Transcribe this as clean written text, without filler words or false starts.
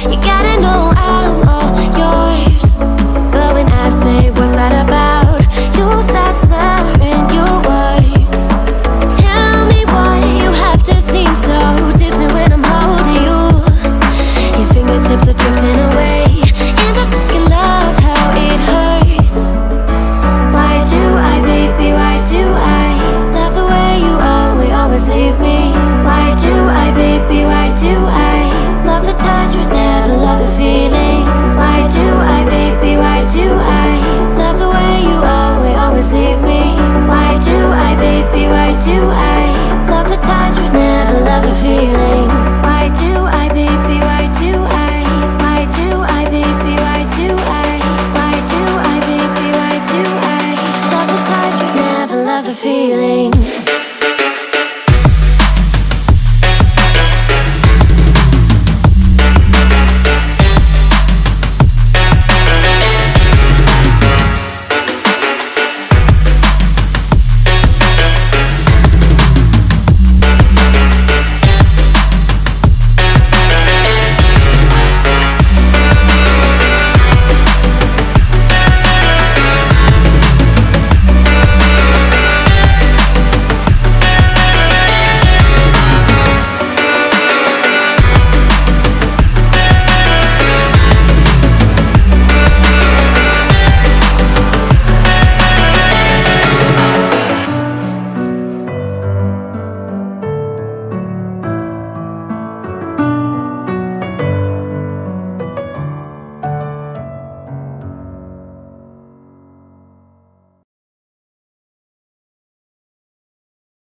You gotta know I'm all yours. But when I say what's that about, you start slurring your words. Tell me why you have to seem so distant when I'm holding you. Your fingertips are drifting away, and I fucking love how it hurts. Why do I, baby, why do I love the way you always leave me? Why do I, baby, why do I love the touch but never love the feeling? Why do I, baby, why do I love the way you always leave me? Why do I, baby, why do I love the touch but never love the feeling? Why do I, baby, why do I? Why do I, baby, why do I? Why do I, baby, why do I love the touch but never love the feeling?